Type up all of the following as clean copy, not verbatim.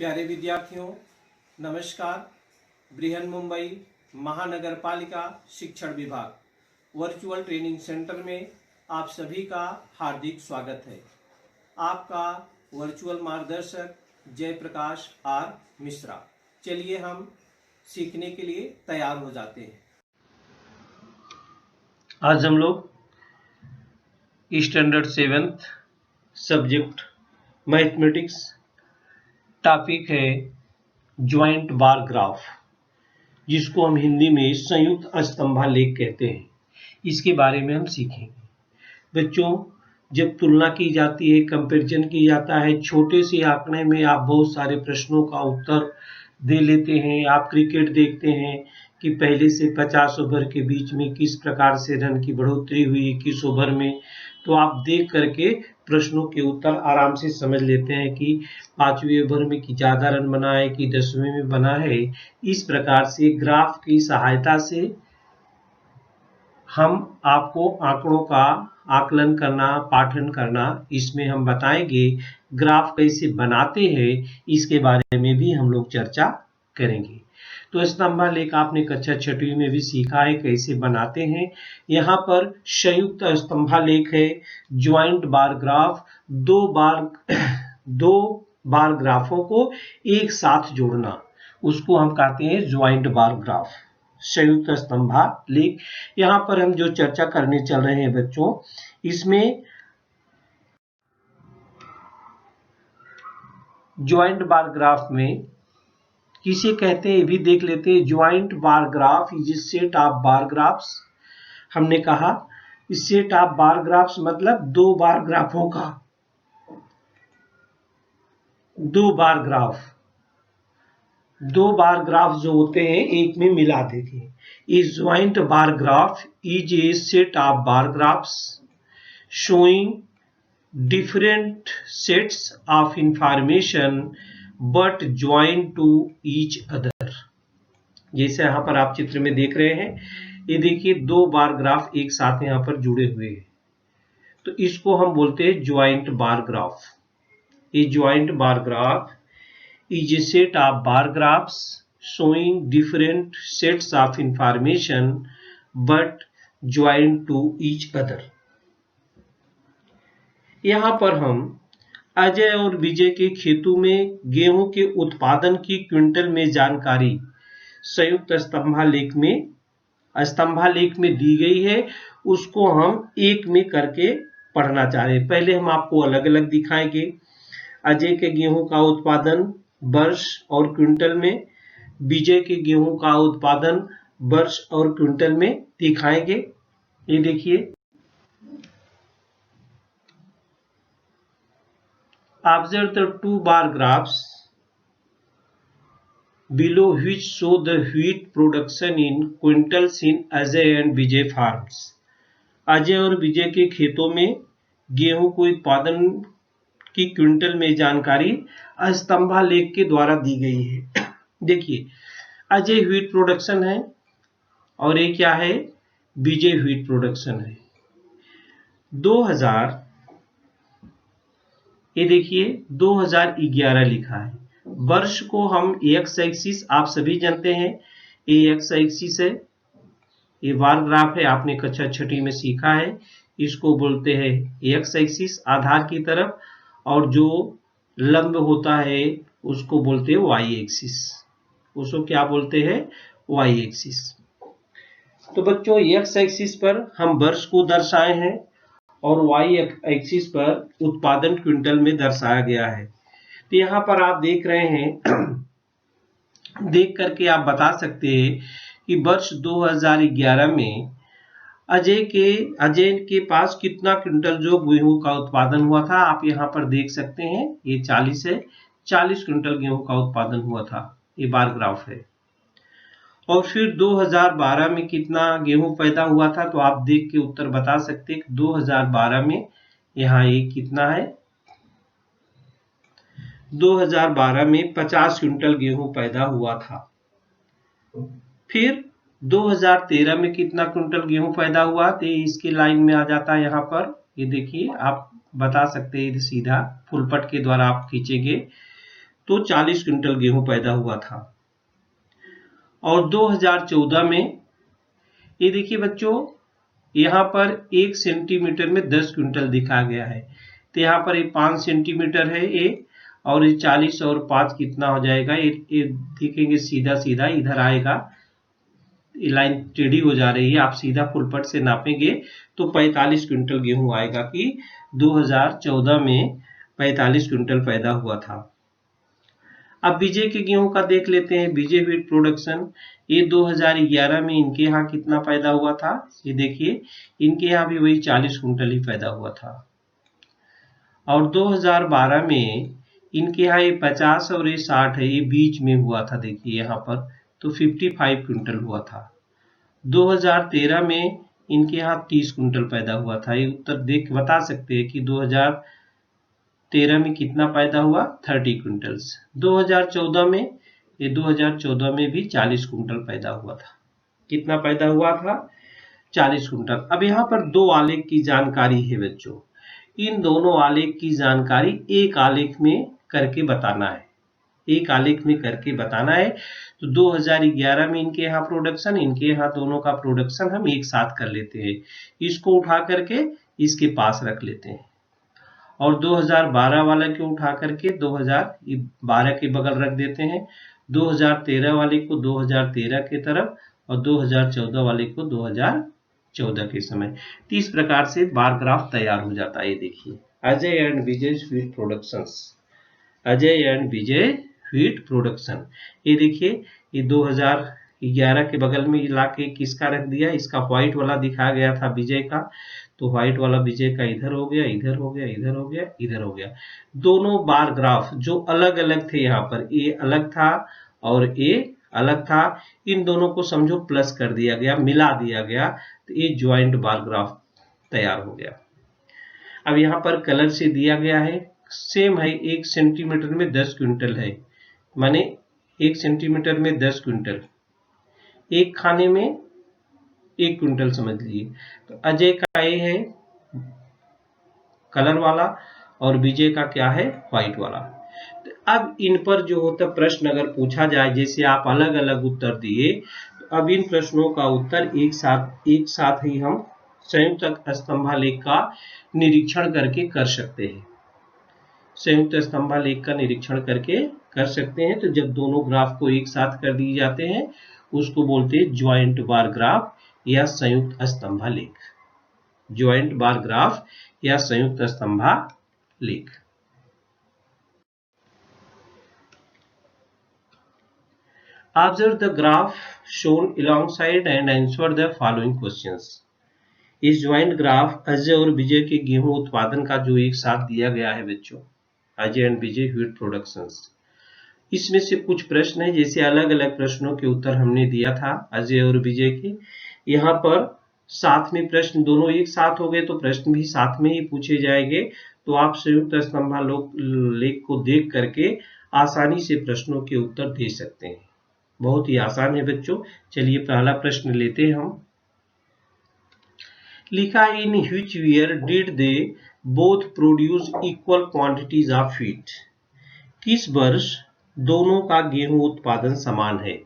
प्यारे विद्यार्थियों, नमस्कार। बृहन मुंबई महानगर पालिका शिक्षण विभाग वर्चुअल ट्रेनिंग सेंटर में आप सभी का हार्दिक स्वागत है। आपका वर्चुअल मार्गदर्शक जयप्रकाश आर मिश्रा। चलिए हम सीखने के लिए तैयार हो जाते हैं। आज हम लोग standard 7th subject mathematics topic है ज्वाइंट बार ग्राफ, जिसको हम हिंदी में संयुक्त स्तंभालेख कहते हैं। इसके बारे में हम सीखेंगे। बच्चों, जब तुलना की जाती है, कंपैरिजन की जाता है, छोटे से आंकड़े में आप बहुत सारे प्रश्नों का उत्तर दे लेते हैं। आप क्रिकेट देखते हैं कि पहले से 50 ओवर के बीच में किस प्रकार से रन की बढ़ोतरी हुई 21 ओवर में, तो आप देख करके प्रश्नों के उत्तर आराम से समझ लेते हैं कि 5वें ओवर में कि ज़्यादा रन बना है कि 10वें में बना है। इस प्रकार से ग्राफ की सहायता से हम आपको आंकड़ों का आकलन करना, पाठन करना, इसमें हम बताएंगे। ग्राफ कैसे बनाते हैं इसके बारे में भी हम लोग चर्चा करेंगे। तो स्तंभालेख आपने कक्षा 6वीं में भी सीखा है कैसे बनाते हैं। यहाँ पर संयुक्त स्तंभालेख है, ज्वाइंट बार ग्राफ, दो बार ग्राफों को एक साथ जोड़ना, उसको हम कहते हैं ज्वाइंट बार ग्राफ, संयुक्त स्तंभालेख। यहाँ पर हम जो चर्चा करने चल रहे हैं बच्चों, इसमें ज्वाइंट बार ग्राफ में किसे कहते हैं ये भी देख लेते हैं। Joint bar graph is a set of bar graphs. हमने कहा इस सेट ऑफ बार ग्राफ्स मतलब दो बार ग्राफों का, दो बार ग्राफ जो होते हैं एक में मिला देते हैं। इस joint bar graph is a set of bar graphs showing different sets of information but joined to each other। जैसे यहाँ पर आप चित्र में देख रहे हैं, ये देखिए दो बार ग्राफ एक साथ यहाँ पर जुड़े हुए हैं, तो इसको हम बोलते हैं ज्वाइंट बार ग्राफ। ये joint bar graph is a set of bar graphs showing different sets of information but joined to each other। यहाँ पर हम अजय और विजय के खेतों में गेहूं के उत्पादन की क्विंटल में जानकारी संयुक्त स्तंभालेख में दी गई है, उसको हम एक में करके पढ़ना चाह रहे हैं। पहले हम आपको अलग अलग दिखाएंगे। अजय के गेहूं का उत्पादन वर्ष और क्विंटल में, विजय के गेहूं का उत्पादन वर्ष और क्विंटल में दिखाएंगे। ये देखिए, observe the two bar graphs below which show the wheat production in quintals in Ajay and Vijay farms। Ajay और विजय के खेतों में गेहूं को उत्पादन की क्विंटल में जानकारी स्तंभालेख के द्वारा दी गई है। देखिए, अजय व्हीट प्रोडक्शन है और ये क्या है, विजय व्हीट प्रोडक्शन है। 2000, ये देखिए 2011 लिखा है। वर्ष को हम एक्स एक्सिस, आप सभी जानते हैं ये एक्स एक्सिस है, ये बार ग्राफ है, आपने कक्षा 6वीं में सीखा है। इसको बोलते हैं एक्स एक्सिस आधार की तरफ, और जो लंब होता है उसको बोलते हैं वाई एक्सिस। उसको क्या बोलते हैं, वाई एक्सिस। तो बच्चों, एक्स एक्सिस पर हम वर्ष को दर्शाए हैं और वाई एक्सिस पर उत्पादन क्विंटल में दर्शाया गया है। तो यहाँ पर आप देख रहे हैं, देख करके आप बता सकते हैं कि वर्ष 2011 में अजय के पास कितना क्विंटल जो गेहूं का उत्पादन हुआ था। आप यहाँ पर देख सकते हैं ये 40 है, 40 क्विंटल गेहूं का उत्पादन हुआ था। ये बार ग्राफ है। और फिर 2012 में कितना गेहूं पैदा हुआ था, तो आप देख के उत्तर बता सकते हैं। 2012 में यहाँ ये कितना है, 2012 में 50 क्विंटल गेहूं पैदा हुआ था। फिर 2013 में कितना क्विंटल गेहूं पैदा हुआ, तो इसके लाइन में आ जाता है। यहाँ पर ये देखिए, आप बता सकते हैं सीधा फुलपट के द्वारा आप खींचेंगे तो 40 क्विंटल गेहूं पैदा हुआ था। और 2014 में ये देखिए बच्चों, यहाँ पर 1 सेंटीमीटर में 10 क्विंटल दिखा गया है, तो यहाँ पर ये 5 सेंटीमीटर है ये, और ये 40 और 5 कितना हो जाएगा, ये देखेंगे सीधा सीधा इधर आएगा, ये लाइन टेढ़ी हो जा रही है, आप सीधा फुलपट से नापेंगे तो 45 क्विंटल गेहूं आएगा कि 2014 में 45 क्विंटल पैदा हुआ था। अब विजय के गेहूं का देख लेते हैं, विजय व्हीट प्रोडक्शन, ये 2011 में इनके यहाँ कितना पैदा हुआ था, ये देखिए इनके यहाँ भी वही 40 क्विंटल ही पैदा हुआ था। और 2012 में इनके यहाँ ये 50 और ये 60 है, ये बीच में हुआ था, देखिए यहाँ पर तो 55 क्विंटल हुआ था। 2013 में इनके यहाँ 30 क्विंटल पैदा हुआ था। ये उत्तर देख बता सकते हैं कि 2013 में कितना पैदा हुआ, 30 क्विंटल्स। 2014 में, ये 2014 में भी 40 क्विंटल पैदा हुआ था। कितना पैदा हुआ था, 40 क्विंटल। अब यहाँ पर दो आलेख की जानकारी है बच्चों, इन दोनों आलेख की जानकारी एक आलेख में करके बताना है, एक आलेख में करके बताना है। तो 2011 में इनके यहाँ प्रोडक्शन, इनके यहाँ दोनों का प्रोडक्शन हम एक साथ कर लेते हैं, इसको उठा करके इसके पास रख लेते हैं, और 2012 वाले को उठा करके 2012 के बगल रख देते हैं, 2013 वाले को 2013 के तरफ, और 2014 वाले को 2014 के समय। तो इस प्रकार से बार ग्राफ तैयार हो जाता है। ये देखिए, Ajay and Vijay wheat productions, Ajay and Vijay wheat production. ये देखिए, ये 2011 के बगल में लाके किसका रख दिया, इसका व्हाइट वाला दिखाया गया था विजय का, तो व्हाइट वाला विजय का इधर हो गया, इधर हो गया, इधर हो गया, इधर हो गया। दोनों बार ग्राफ जो अलग अलग थे, यहाँ पर ए अलग था और ए अलग था, इन दोनों को समझो प्लस कर दिया गया, मिला दिया गया, तो ये ज्वाइंट बार ग्राफ तैयार हो गया। अब यहाँ पर कलर से दिया गया है, सेम है, 1 सेंटीमीटर में 10 क्विंटल है, माने 1 सेंटीमीटर में 10 क्विंटल, एक खाने में 1 क्विंटल समझ लीजिए। तो अजय का ये है कलर वाला और विजय का क्या है, व्हाइट वाला। तो अब इन पर जो होता प्रश्न अगर पूछा जाए, जैसे आप अलग अलग उत्तर दिए, तो अब इन प्रश्नों का उत्तर एक साथ ही हम संयुक्त स्तंभालेख का निरीक्षण करके कर सकते हैं, संयुक्त स्तंभालेख का निरीक्षण करके कर सकते हैं। तो जब दोनों ग्राफ को एक साथ कर दिए जाते हैं, उसको बोलते हैं ज्वाइंट बार ग्राफ या संयुक्त स्तंभालेख, ज्वाइंट बार ग्राफ या संयुक्त स्तंभालेख। Observe the graph shown alongside and answer the following questions. इस ज्वाइंट ग्राफ अजय और विजय के गेहूं उत्पादन का जो एक साथ दिया गया है बच्चों, Ajay and Vijay wheat productions, इसमें से कुछ प्रश्न है, जैसे अलग अलग प्रश्नों के उत्तर हमने दिया था अजय और विजय के। यहाँ पर साथ में प्रश्न दोनों एक साथ हो गए, तो प्रश्न भी साथ में ही पूछे जाएंगे, तो आप संयुक्त स्तंभालेख को देख करके आसानी से प्रश्नों के उत्तर दे सकते हैं। बहुत ही आसान है बच्चों। चलिए पहला प्रश्न लेते हैं हम। लिखा है, in which year did they both produce equal quantities of wheat. किस वर्ष दोनों का गेहूं उत्पादन समान है,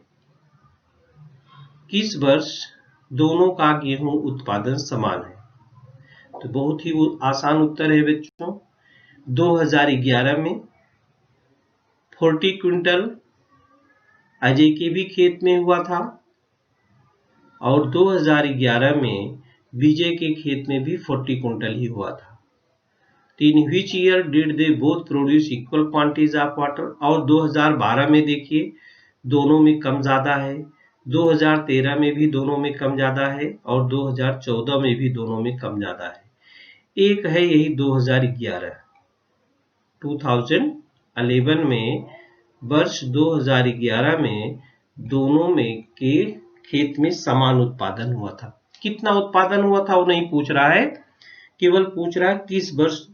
किस वर्ष दोनों का गेहूं उत्पादन समान है। तो बहुत ही आसान उत्तर है बच्चों, 2011 में 40 क्विंटल अजय के भी खेत में हुआ था, और 2011 में विजय के खेत में भी 40 क्विंटल ही हुआ था। In which year did they both produce equal quantities of water. और 2012 में देखिए दोनों में कम ज्यादा है, 2013 में भी दोनों में कम ज्यादा है, और 2014 में भी दोनों में कम ज्यादा है। एक है यही 2011 में, वर्ष 2011 में दोनों में के खेत में समान उत्पादन हुआ था। कितना उत्पादन हुआ था वो नहीं पूछ रहा है, केवल पूछ रहा है किस वर्ष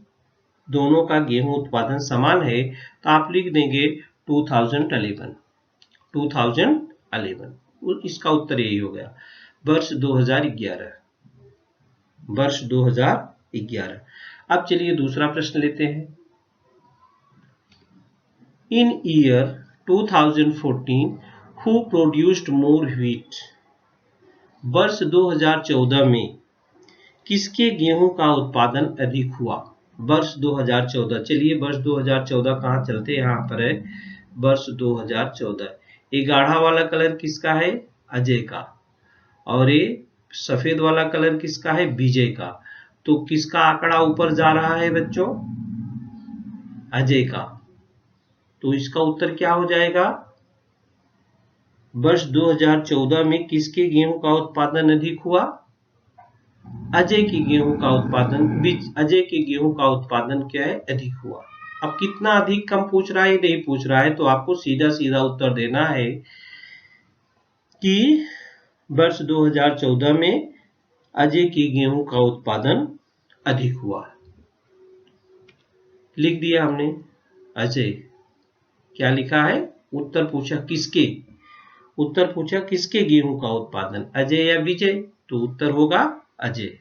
दोनों का गेहूं उत्पादन समान है। तो आप लिख देंगे 2011, इसका उत्तर यही हो गया, वर्ष 2011, वर्ष 2011। अब चलिए दूसरा प्रश्न लेते हैं। In year 2014, who produced more wheat? वर्ष 2014 में किसके गेहूं का उत्पादन अधिक हुआ? वर्ष 2014, चलिए वर्ष 2014 कहाँ चलते, यहाँ पर है वर्ष 2014। ये गाढ़ा वाला कलर किसका है? अजय का। और ये सफेद वाला कलर किसका है? विजय का। तो किसका आंकड़ा ऊपर जा रहा है बच्चों? अजय का। तो इसका उत्तर क्या हो जाएगा? वर्ष 2014 में किसके गेहूं का उत्पादन अधिक हुआ? अजय के गेहूं का उत्पादन, अजय के गेहूं का उत्पादन क्या है? अधिक हुआ। अब कितना अधिक कम पूछ रहा है, नहीं पूछ रहा है, तो आपको सीधा सीधा उत्तर देना है कि वर्ष 2014 में अजय के गेहूं का उत्पादन अधिक हुआ। लिख दिया हमने अजय। क्या लिखा है? उत्तर पूछा किसके? उत्तर पूछा किसके गेहूं का उत्पादन, अजय या विजय? तो उत्तर होगा Ajay.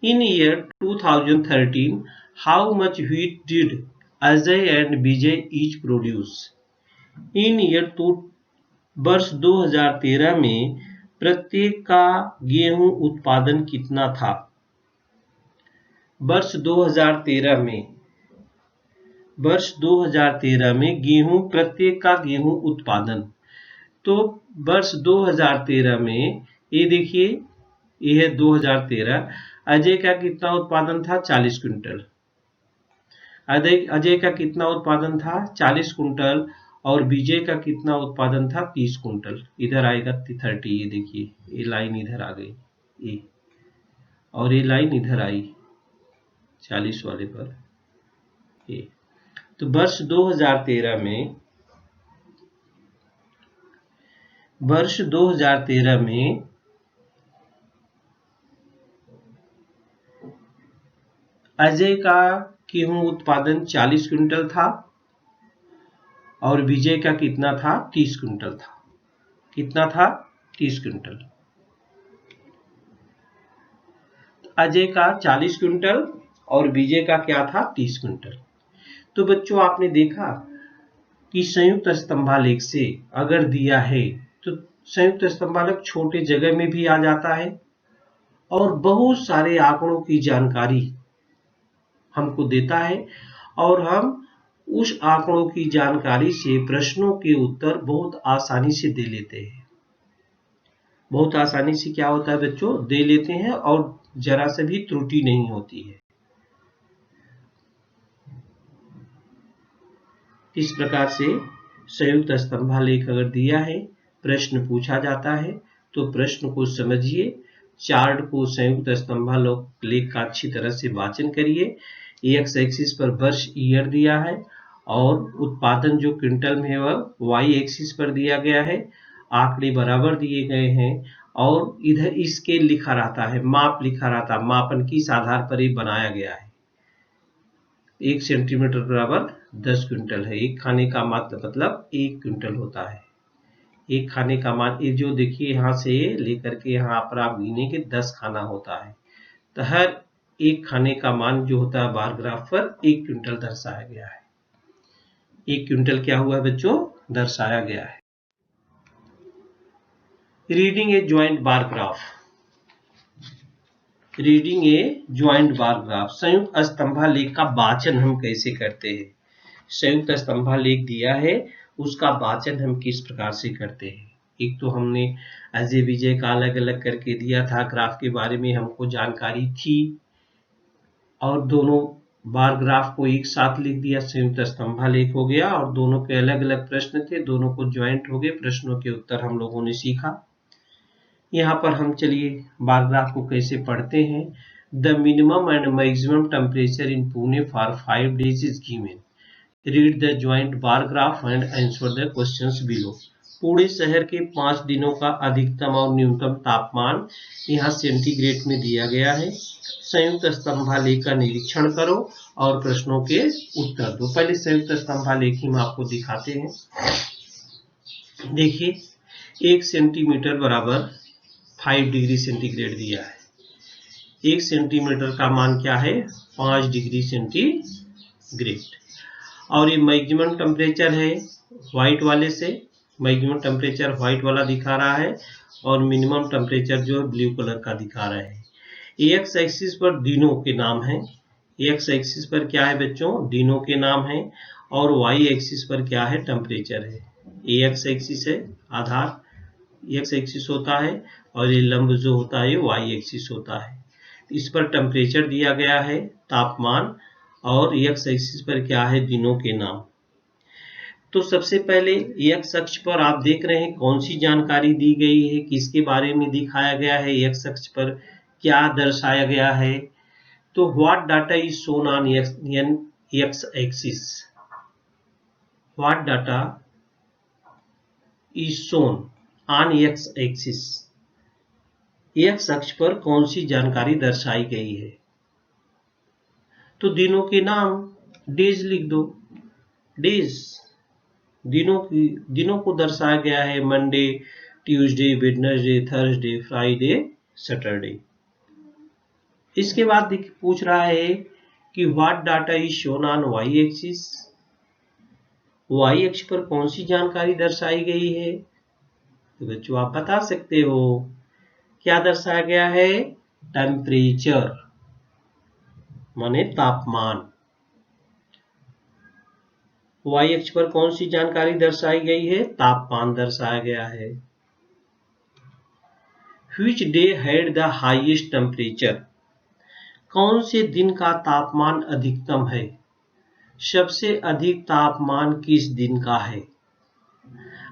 In year 2013, how much wheat did Ajay and Vijay each produce? In year वर्ष 2013 में प्रत्येक का गेहूं उत्पादन कितना था? वर्ष 2013 में गेहूं, प्रत्येक का गेहूं उत्पादन। तो वर्ष 2013 में ये देखिए, ये है 2013, अजय का कितना उत्पादन था? 40 क्विंटल। अजय का कितना उत्पादन था? 40 क्विंटल। और विजय का कितना उत्पादन था? 30 क्विंटल। इधर आएगा 30, ये देखिए, ये लाइन इधर आ गई, ये, और ये लाइन इधर आई 40 वाले पर, ये। तो वर्ष 2013 में अजय का गेहूं उत्पादन 40 क्विंटल था और विजय का कितना था? 30 क्विंटल था। कितना था? 30 क्विंटल। अजय का 40 क्विंटल और विजय का क्या था? 30 क्विंटल। तो बच्चों आपने देखा कि संयुक्त स्तंभालेख से अगर दिया है तो संयुक्त स्तंभालेख छोटे जगह में भी आ जाता है और बहुत सारे आंकड़ों की जानकारी हमको देता है, और हम उस आंकड़ों की जानकारी से प्रश्नों के उत्तर बहुत आसानी से दे लेते हैं। बहुत आसानी से क्या होता है बच्चों? दे लेते हैं, और जरा से भी त्रुटि नहीं होती है। इस प्रकार से संयुक्त स्तंभालेख अगर दिया है, प्रश्न पूछा जाता है, तो प्रश्न को समझिए, चार्ट को, संयुक्त स्तंभालेख का अच्छी तरह से वाचन करिए। एक्स एक्सिस पर वर्ष, ईयर दिया है, और उत्पादन जो क्विंटल में है वह वाई एक्सिस पर दिया गया है। आंकड़े बराबर दिए गए हैं, और इधर स्केल लिखा रहता है, माप लिखा रहता है, मापन किस आधार पर ये बनाया गया है। 1 सेंटीमीटर बराबर 10 क्विंटल है। एक खाने का मतलब 1 क्विंटल होता है। एक खाने का मान, ये जो देखिए यहाँ से लेकर के यहाँ पर आप गिने के 10 खाना होता है, तो हर एक खाने का मान जो होता है बार ग्राफ पर 1 क्विंटल दर्शाया गया है। 1 क्विंटल क्या हुआ बच्चों? दर्शाया गया है। रीडिंग ए ज्वाइंट बार ग्राफ। रीडिंग ए ज्वाइंट बार ग्राफ, संयुक्त स्तंभालेख का वाचन हम कैसे करते हैं? संयुक्त स्तंभालेख दिया है, उसका वाचन हम किस प्रकार से करते हैं? एक तो हमने अजय विजय का अलग अलग करके दिया था, ग्राफ के बारे में हमको जानकारी थी, और दोनों बार ग्राफ को एक साथ लिख दिया, संयुक्त स्तंभालेख हो गया, और दोनों के अलग अलग प्रश्न थे, दोनों को ज्वाइंट हो गए, प्रश्नों के उत्तर हम लोगों ने सीखा। यहाँ पर हम चलिए बार ग्राफ को कैसे पढ़ते हैं। The minimum and maximum temperature in Pune for 5 days is given. Read the joint bar graph and answer the questions below. Pune शहर के 5 दिनों का अधिकतम और न्यूनतम तापमान यहाँ सेंटीग्रेड में दिया गया है। संयुक्त स्तंभालेख का निरीक्षण करो और प्रश्नों के उत्तर दो। पहले संयुक्त स्तंभालेख हम आपको दिखाते हैं। देखिए, 1 सेंटीमीटर बराबर 5 डिग्री सेंटीग्रेड दिया है। 1 सेंटीमीटर का मान क्या है? 5 डिग्री सेंटीग्रेड। और ये मैक्सिमम टेम्परेचर है व्हाइट वाले से, मैक्सिमम टेम्परेचर व्हाइट वाला दिखा रहा है और मिनिमम टेम्परेचर जो है ब्लू कलर का दिखा रहा है। एक्स एक्सिस पर दिनों के नाम है, एक्स एक्सिस पर क्या है बच्चों, दिनों के नाम है, और वाई एक्सिस पर क्या है, टेम्परेचर है। एक्स एक्सिस है आधार, एक्स एक्सिस होता है, और ये लंब जो होता है वाई एक्सिस होता है। इस पर टेम्परेचर दिया गया है, तापमान, और एक्स एक्सिस पर क्या है, दिनों के नाम। तो सबसे पहले एक्स अक्ष पर आप देख रहे हैं कौन सी जानकारी दी गई है, किसके बारे में दिखाया गया है, एक्स अक्ष पर क्या दर्शाया गया है। तो what data is shown on X axis, what data is shown on X axis, x अक्ष पर कौन सी जानकारी दर्शाई गई है। तो दिनों के नाम, डेज लिख दो, डेज दिनों को दर्शाया गया है, Monday, Tuesday, Wednesday, Thursday, Friday, Saturday. इसके बाद पूछ रहा है कि what data is shown on Y axis, Y अक्ष पर कौन सी जानकारी दर्शाई गई है। तो बच्चों आप बता सकते हो, क्या दर्शाया गया है, टेम्परेचर माने तापमान। वाई अक्ष पर कौन सी जानकारी दर्शाई गई है, तापमान दर्शाया गया है। Which day had the highest temperature, कौन से दिन का तापमान अधिकतम है, सबसे अधिक तापमान किस दिन का है।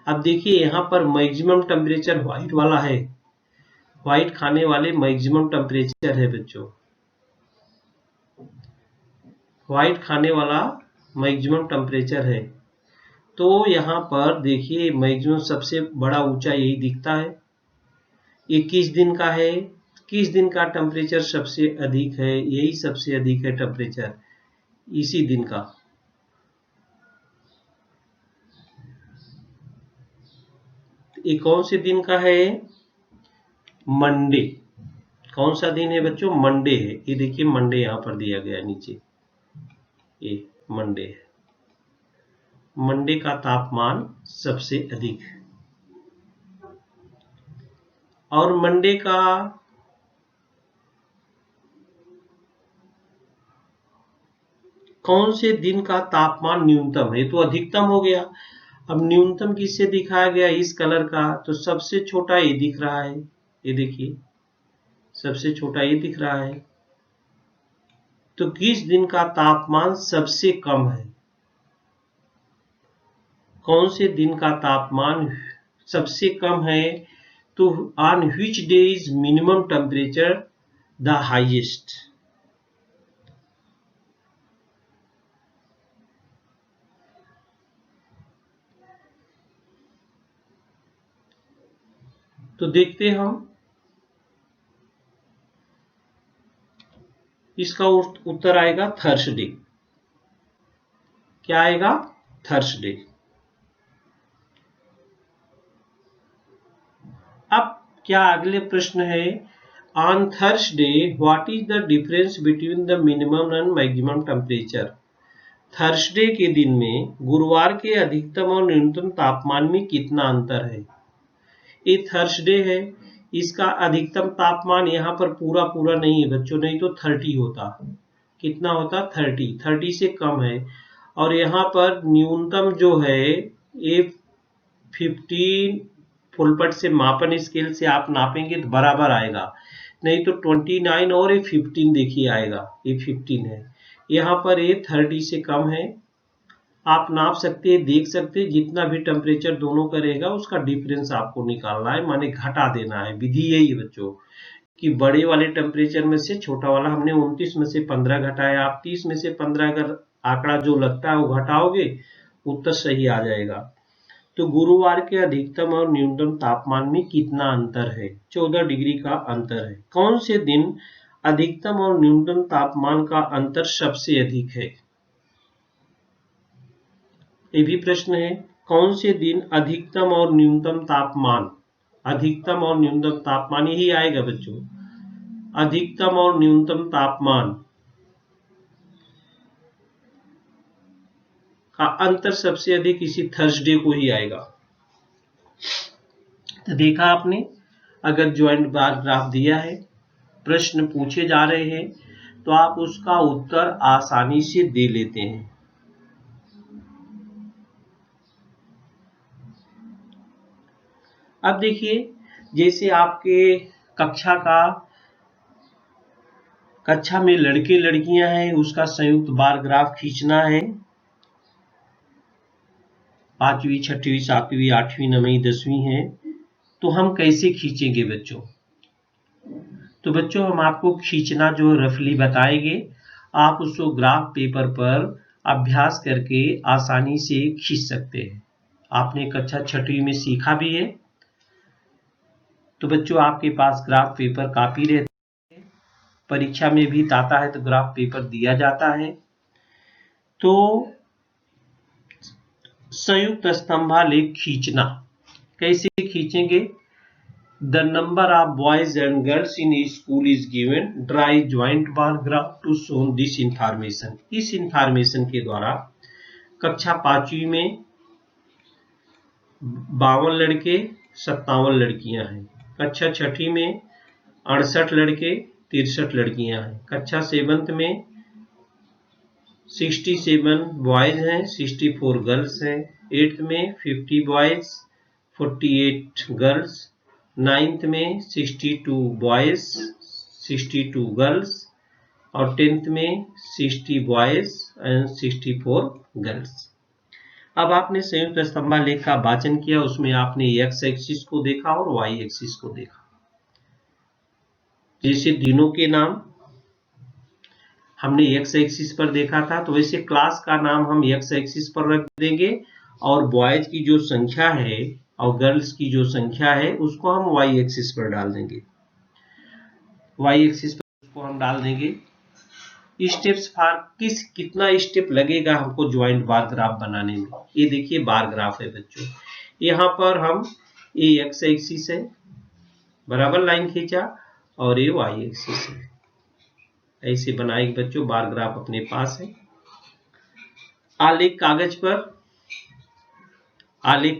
अब देखिए यहाँ पर मैक्सिमम टेम्परेचर व्हाइट वाला है, व्हाइट खाने वाले मैक्सिमम टेम्परेचर है बच्चों, व्हाइट खाने वाला मैक्सिमम टेम्परेचर है। तो यहाँ पर देखिए मैक्सिमम सबसे बड़ा ऊंचा यही दिखता है, ये किस दिन का है, किस दिन का टेम्परेचर सबसे अधिक है, यही सबसे अधिक है टेम्परेचर इसी दिन का। ये कौन से दिन का है, मंडे। कौन सा दिन है बच्चों, मंडे है। ये देखिए मंडे यहाँ पर दिया गया नीचे, ये मंडे है, मंडे का तापमान सबसे अधिक है। और मंडे का कौन से दिन का तापमान न्यूनतम है, तो अधिकतम हो गया। अब न्यूनतम किससे दिखाया गया, इस कलर का, तो सबसे छोटा ये दिख रहा है, ये देखिए सबसे छोटा ये दिख रहा है। तो किस दिन का तापमान सबसे कम है, कौन से दिन का तापमान सबसे कम है, तो on which day is minimum temperature the highest. तो देखते हैं हम, इसका उत्तर आएगा थर्सडे। क्या आएगा, थर्सडे। अब क्या अगले प्रश्न है, on Thursday what is the difference between the minimum and maximum temperature. Thursday के दिन में, गुरुवार के अधिकतम और न्यूनतम तापमान में कितना अंतर है। ये थर्सडे है, इसका अधिकतम तापमान यहाँ पर पूरा पूरा नहीं है बच्चों, नहीं तो 30 होता, कितना होता, 30 से कम है। और यहाँ पर न्यूनतम जो है ये 15 फुलपट से मापन स्केल से आप नापेंगे तो बराबर आएगा, नहीं तो 29 और ये 15 देखिए आएगा, ये 15 है, यहाँ पर ये 30 से कम है। आप नाप सकते हैं, देख सकते हैं, जितना भी टेम्परेचर दोनों का रहेगा उसका डिफरेंस आपको निकालना है, माने घटा देना है। विधि यही है बच्चों कि बड़े वाले टेम्परेचर में से छोटा वाला, हमने 29 में से 15 घटाया, आप 30 में से 15 अगर आंकड़ा जो लगता है वो घटाओगे उत्तर सही आ जाएगा। तो गुरुवार के अधिकतम और न्यूनतम तापमान में कितना अंतर है, 14 डिग्री का अंतर है। कौन से दिन अधिकतम और न्यूनतम तापमान का अंतर सबसे अधिक है, ये भी प्रश्न है। कौन से दिन अधिकतम और न्यूनतम तापमान, अधिकतम और न्यूनतम तापमान यही आएगा बच्चों, अधिकतम और न्यूनतम तापमान अंतर सबसे अधिक इसी थर्सडे को ही आएगा। तो देखा आपने, अगर ज्वाइंट बार ग्राफ दिया है, प्रश्न पूछे जा रहे हैं, तो आप उसका उत्तर आसानी से दे लेते हैं। अब देखिए, जैसे आपके कक्षा में लड़के लड़कियां हैं, उसका संयुक्त बार ग्राफ खींचना है। 5वीं, 6वीं, 7वीं, 8वीं, 9वीं, 10वीं है, तो हम कैसे खींचेंगे बच्चों? तो बच्चों हम आपको खींचना जो रफली बताएंगे, आप उसको ग्राफ पेपर पर अभ्यास करके आसानी से खींच सकते हैं। आपने कक्षा 6वीं में सीखा भी है। तो बच्चों आपके पास ग्राफ पेपर कॉपी रहती है, परीक्षा में भी आता है तो ग्राफ पेपर दिया जाता है। तो संयुक्त स्तंभालेख खींचना कैसे खींचेंगे? The number of boys and girls in a school is given. Draw a joint bar graph to show this information. इस इंफॉर्मेशन के द्वारा कक्षा 5वीं में 52 लड़के 57 लड़कियां हैं, कक्षा 6वीं में 68 लड़के 63 लड़कियां हैं, कक्षा 7th में 67 बॉयज हैं, 64 गर्ल्स हैं, 8th में 50 बॉयज 48 गर्ल्स, 9th में 62 बॉयज 62 गर्ल्स और 10th में 60 बॉयज एंड 64 गर्ल्स। अब आपने संयुक्त स्तंभालेख का वाचन किया, उसमें आपने एक्स एक्सिस को देखा और वाई एक्सिस को देखा। जैसे दिनों के नाम हमने एक्स एक्सिस पर देखा था, तो वैसे क्लास का नाम हम एक्स एक्सिस पर रख देंगे और बॉयज की जो संख्या है और गर्ल्स की जो संख्या है उसको हम वाई एक्सिस पर डाल देंगे। वाई एक्सिस पर उसको हम डाल देंगे। स्टेप्स फॉर कितना स्टेप लगेगा हमको ज्वाइंट बार ग्राफ बनाने में? ये देखिए बार ग्राफ है बच्चों, यहाँ पर हम ये एक्स एक्सिस है, बराबर लाइन खींचा, और ये वाई एक्सिस है, ऐसे बनाएंगे बच्चों। बार ग्राफ अपने पास है। आलेख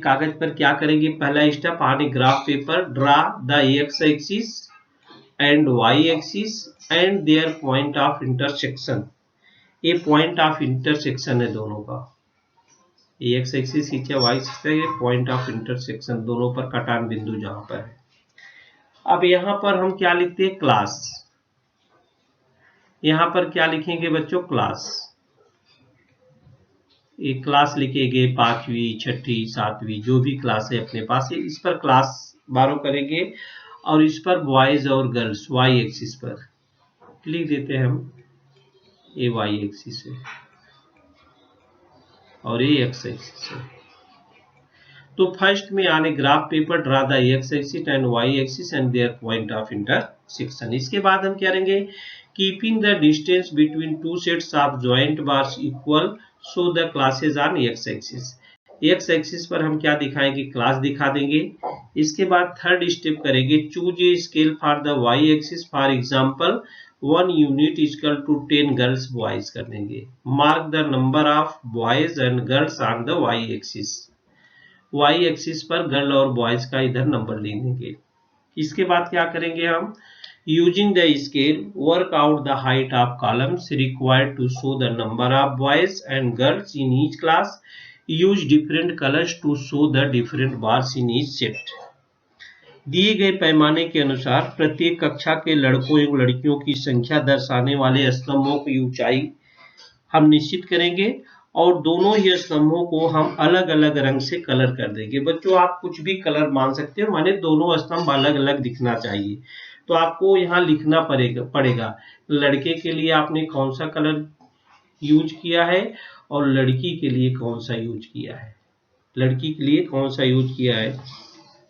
कागज पर क्या करेंगे? पहला step, on graph paper draw the X axis and Y axis and their point of intersection. ये पॉइंट ऑफ इंटरसेक्शन है दोनों का, ये एक्स एक्सिस खींचा, वाई एक्सिस, ये पॉइंट ऑफ इंटरसेक्शन दोनों पर कटान बिंदु जहां पर है। अब यहाँ पर हम क्या लिखते हैं? क्लास। यहाँ पर क्या लिखेंगे बच्चों? क्लास। एक क्लास लिखेंगे, 5वीं, 6वीं, 7वीं जो भी क्लास है अपने पास है, इस पर क्लास बारो करेंगे और इस पर बॉयज और गर्ल्स वाई एक्सिस पर लिख देते हैं हम। ये वाई एक्सिस है और ये एक्स एक्सिस है। तो फर्स्ट में आने graph paper draw the X axis and Y axis and their point of intersection. इसके बाद हम क्या करेंगे? Keeping the distance between two sets of joint bars equal, so the classes on X axis. X axis पर हम क्या दिखाएंगे? Class दिखा देंगे। इसके बाद थर्ड स्टेप करेंगे, choose a scale for the Y axis, for example 1 unit equal to 10 girls boys कर देंगे। Mark the number of boys and girls on the Y axis. Y axis पर गर्ल और boys का इधर number ले लेंगे। इसके बाद क्या करेंगे हम? Using the scale work out the height of columns required to show the number of boys and girls in each class. Use different colours to show the different bars in each set. दिए गए पैमाने के अनुसार प्रत्येक कक्षा के लड़कों एवं लड़कियों की संख्या दर्शाने वाले स्तंभों की ऊंचाई हम निश्चित करेंगे और दोनों ही स्तंभों को हम अलग अलग रंग से कलर कर देंगे। बच्चों आप कुछ भी कलर मान सकते हो, माने दोनों स्तंभ अलग अलग दिखना चाहिए। तो आपको यहाँ लिखना पड़ेगा लड़के के लिए आपने कौन सा कलर यूज किया है और लड़की के लिए कौन सा यूज किया है। लड़की के लिए कौन सा यूज किया है?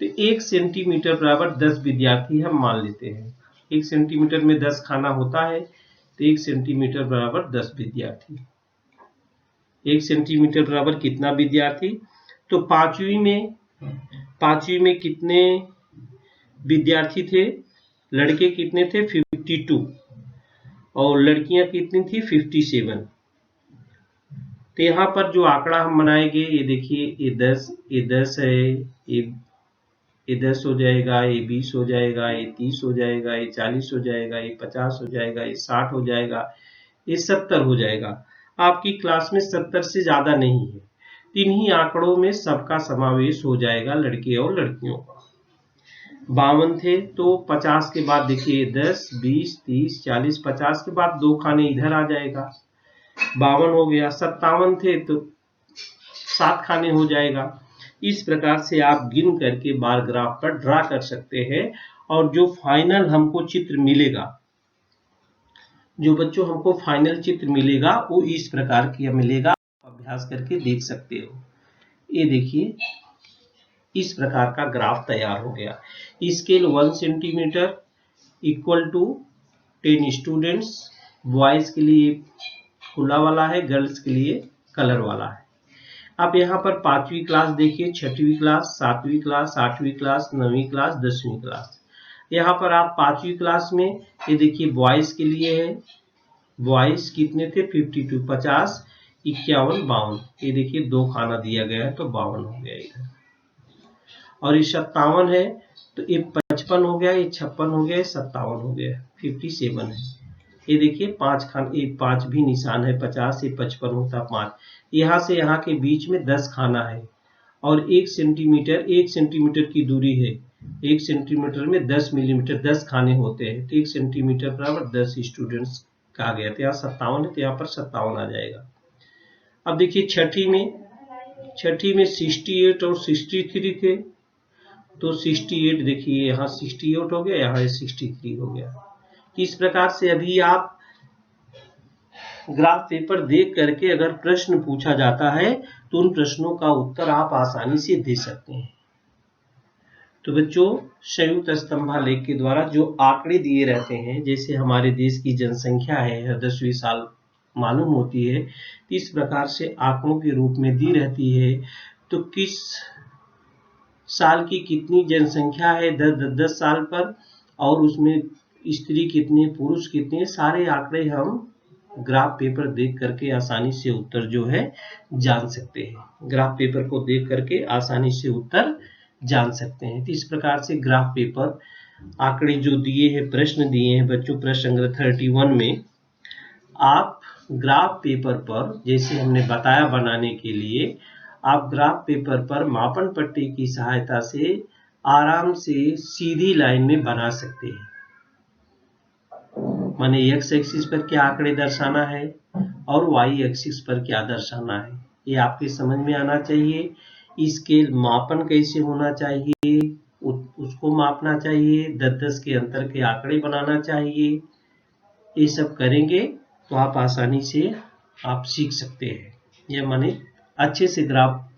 तो 1 सेंटीमीटर बराबर 10 विद्यार्थी हम मान लेते हैं। 1 सेंटीमीटर में 10 खाना होता है, तो 1 सेंटीमीटर बराबर 10 विद्यार्थी। 1 सेंटीमीटर बराबर कितना विद्यार्थी? तो पांचवी में कितने विद्यार्थी थे? लड़के कितने थे? 52 और लड़कियां कितनी थी? 57। तो यहाँ पर जो आंकड़ा हम बनाएंगे, ये देखिए, ये 10 है, ये 10 हो जाएगा, ये 20 हो जाएगा, ये 30 हो जाएगा, ये 40 हो जाएगा, ये 50 हो जाएगा, ये 60 हो जाएगा, ये 70 हो जाएगा। आपकी क्लास में 70 से ज्यादा नहीं है। इन्हीं आंकड़ों में सबका समावेश हो जाएगा, लड़के और लड़कियों का। 52 थे तो 50 के बाद देखिए 10, 20, 30, 40, 50 के बाद 2 खाने इधर आ जाएगा, 52 हो गया। 57 थे तो 7 खाने हो जाएगा। इस प्रकार से आप गिन करके बार ग्राफ पर ड्रा कर सकते हैं, और जो फाइनल हमको चित्र मिलेगा, जो बच्चों हमको फाइनल चित्र मिलेगा वो इस प्रकार की मिलेगा। अभ्यास करके देख सकते हो। ये देखिए, इस प्रकार का ग्राफ तैयार हो गया। Scale 1 centimetre equal to 10 students. Boys के लिए खुला वाला है, गर्ल्स के लिए कलर वाला है। अब यहाँ पर 5वीं क्लास देखिए, 6वीं क्लास, 7वीं क्लास, 8वीं क्लास, 9वीं क्लास, 10वीं क्लास। यहाँ पर आप 5वीं क्लास में ये देखिए बॉयज के लिए है। बॉयज कितने थे? 52, 50, 51, 52। ये देखिए 2 खाना दिया गया है तो 52 हो गया इधर। और ये 57 है तो ये 55 हो गया, ये 56 हो गया, 57 हो गया, 57 है। ये देखिए 5 खाना, ये 5 भी निशान है, 50, ये 55 होता 5। यहाँ से यहाँ के बीच में 10 खाना है, और 1 सेंटीमीटर की दूरी है। 1 सेंटीमीटर में 10 मिलीमीटर 10 खाने होते हैं, तो 1 सेंटीमीटर बराबर 10 स्टूडेंट्स कहा गया। तो यहाँ 57 है तो यहाँ पर 57 आ जाएगा। अब देखिए छठी में 68 और 63 थे, तो 68 देखिए यहाँ 68 हो गया, यहाँ 63 हो गया। इस प्रकार से अभी आप ग्राफ पेपर देख करके अगर प्रश्न पूछा जाता है तो उन प्रश्नों का उत्तर आप आसानी से दे सकते हैं। तो बच्चों, संयुक्त स्तंभालेख के द्वारा जो आंकड़े दिए रहते हैं, जैसे हमारे देश की जनसंख्या है हर 10वीं साल मालूम होती है, इस प्रकार से आंकड़ों के रूप में दी रहती है। तो किस साल की कितनी जनसंख्या है 10 साल पर, और उसमें स्त्री कितने, पुरुष कितने, सारे आंकड़े हम ग्राफ पेपर देख करके आसानी से उत्तर जो है जान सकते हैं। ग्राफ पेपर को देख करके आसानी से उत्तर जान सकते हैं। तो इस प्रकार से ग्राफ पेपर आंकड़े जो दिए हैं, प्रश्न दिए हैं बच्चों, प्रश्न संग्रह 31 में आप ग्राफ पेपर पर, जैसे हमने बताया बनाने के लिए, आप ग्राफ पेपर पर मापन पट्टी की सहायता से आराम से सीधी लाइन में बना सकते हैं। माने एक्स एक्सिस पर क्या आंकड़े दर्शाना है और वाई एक्सिस पर क्या दर्शाना है, ये आपके समझ में आना चाहिए। स्केल मापन कैसे होना चाहिए, उसको मापना चाहिए, 10-10 के अंतर के आंकड़े बनाना चाहिए। ये सब करेंगे तो आप आसानी से आप सीख सकते हैं। ये माने अच्छे से ग्राफ,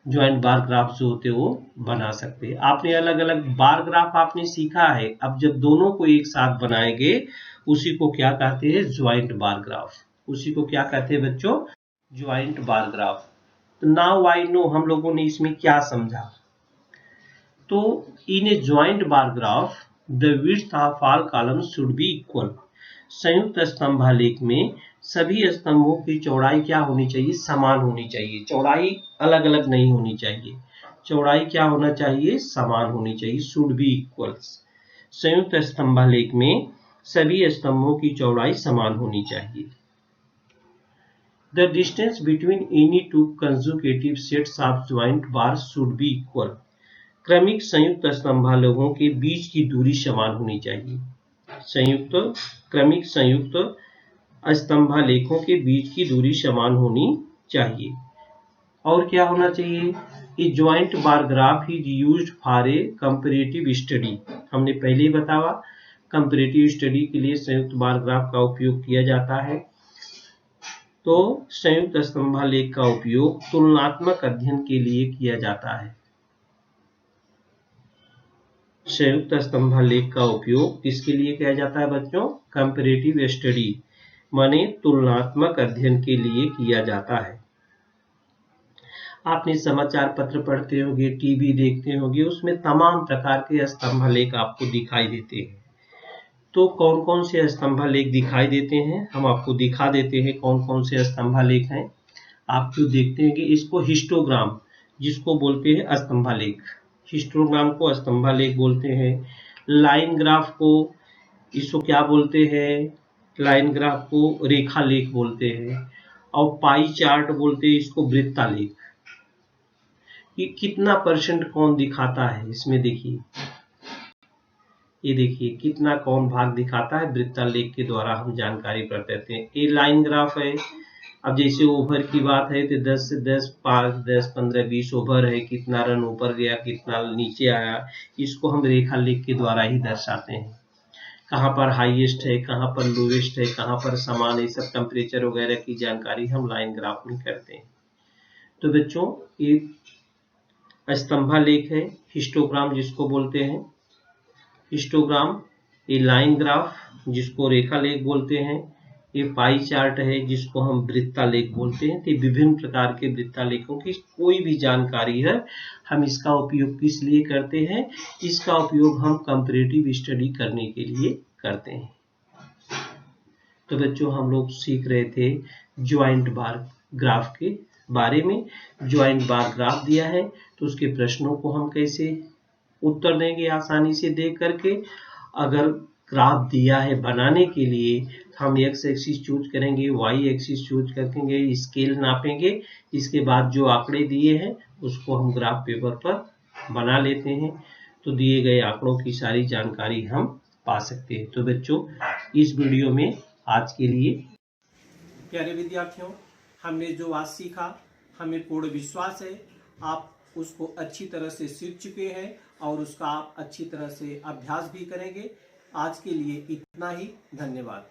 ज्वाइंट बार ग्राफ जो होते हैं वो बना सकते हैं। आपने अलग अलग बार ग्राफ आपने सीखा है, अब जब दोनों को एक साथ बनाएंगे उसी को क्या कहते हैं? Joint bar graph. उसी को क्या कहते हैं बच्चों? Joint bar graph. तो नाउ आई नो हम लोगों ने इसमें क्या समझा। तो in a joint bar graph the width of all columns should be equal. संयुक्त स्तंभालेख में सभी स्तंभों की चौड़ाई क्या होनी चाहिए? समान होनी चाहिए। चौड़ाई अलग अलग नहीं होनी चाहिए। चौड़ाई क्या होना चाहिए? समान होनी चाहिए, शुड बी इक्वल। संयुक्त स्तंभालेख में सभी स्तंभों की चौड़ाई समान होनी चाहिए। The distance between any two consecutive sets of joint bars should be equal. क्रमिक संयुक्त स्तंभालेखों के बीच की दूरी समान होनी चाहिए। क्रमिक संयुक्त स्तंभालेखों के बीच की दूरी समान होनी चाहिए। और क्या होना चाहिए? A joint bar graph is used for a comparative study. हमने पहले ही बताया, कंपैरेटिव स्टडी के लिए संयुक्त बार ग्राफ का उपयोग किया जाता है। तो संयुक्त स्तंभालेख का उपयोग तुलनात्मक अध्ययन के लिए किया जाता है। संयुक्त स्तंभालेख का उपयोग किसके लिए किया जाता है बच्चों? कंपैरेटिव स्टडी माने तुलनात्मक अध्ययन के लिए किया जाता है। आपने समाचार पत्र पढ़ते होंगे, टीवी देखते होंगे, उसमें तमाम प्रकार के स्तंभालेख आपको दिखाई देते हैं। तो कौन कौन से स्तंभालेख दिखाई देते हैं, हम आपको दिखा देते हैं कौन कौन से स्तंभालेख हैं। आप जो देखते हैं कि इसको हिस्टोग्राम जिसको बोलते हैं स्तंभालेख, हिस्टोग्राम को स्तंभालेख बोलते हैं। लाइन ग्राफ को इसको क्या बोलते हैं, लाइन ग्राफ को रेखालेख बोलते हैं। और पाई चार्ट बोलते हैं इसको वृत्तालेख। ये कितना परसेंट कौन दिखाता है, इसमें देखिए, ये देखिए कितना कौन भाग दिखाता है, वृत्तालेख के द्वारा हम जानकारी प्राप्त करते हैं। ये लाइन ग्राफ है। अब जैसे ओवर की बात है तो 10 से 10, 5, 10, 15, 20 ओवर है, कितना रन ऊपर गया, कितना नीचे आया, इसको हम रेखालेख के द्वारा ही दर्शाते हैं। कहाँ पर हाईएस्ट है, कहाँ पर लोवेस्ट है, कहाँ पर समान है, सब टेम्परेचर वगैरह की जानकारी हम लाइन ग्राफ में करते हैं। तो बच्चों ये स्तंभालेख है, हिस्टोग्राम जिसको बोलते हैं, हिस्टोग्राम, ये लाइन ग्राफ जिसको रेखालेख बोलते हैं, ये पाई चार्ट है जिसको हम वृत्तालेख बोलते हैं। तो विभिन्न प्रकार के वृत्तालेखों की कोई भी जानकारी है, हम इसका उपयोग किस लिए करते हैं, इसका उपयोग हम कंपैरेटिव स्टडी करने के लिए करते हैं। तो बच्चों हम लोग सीख रहे थे ज्वाइंट बार ग्राफ के बारे में। ज्वाइंट बार ग्राफ दिया है तो उसके प्रश्नों को हम कैसे उत्तर देंगे आसानी से देख करके। अगर ग्राफ दिया है बनाने के लिए, हम एक्स एक्सिस चूज करेंगे, वाई एक्सिस चूज करेंगे, स्केल नापेंगे, इसके बाद जो आंकड़े दिए हैं उसको हम ग्राफ पेपर पर बना लेते हैं, तो दिए गए आंकड़ों की सारी जानकारी हम पा सकते हैं। तो बच्चों इस वीडियो में आज के लिए, प्यारे विद्यार्थियों, हमने जो आज सीखा, हमें पूर्ण विश्वास है आप उसको अच्छी तरह से सीख चुके हैं और उसका आप अच्छी तरह से अभ्यास भी करेंगे। आज के लिए इतना ही, धन्यवाद।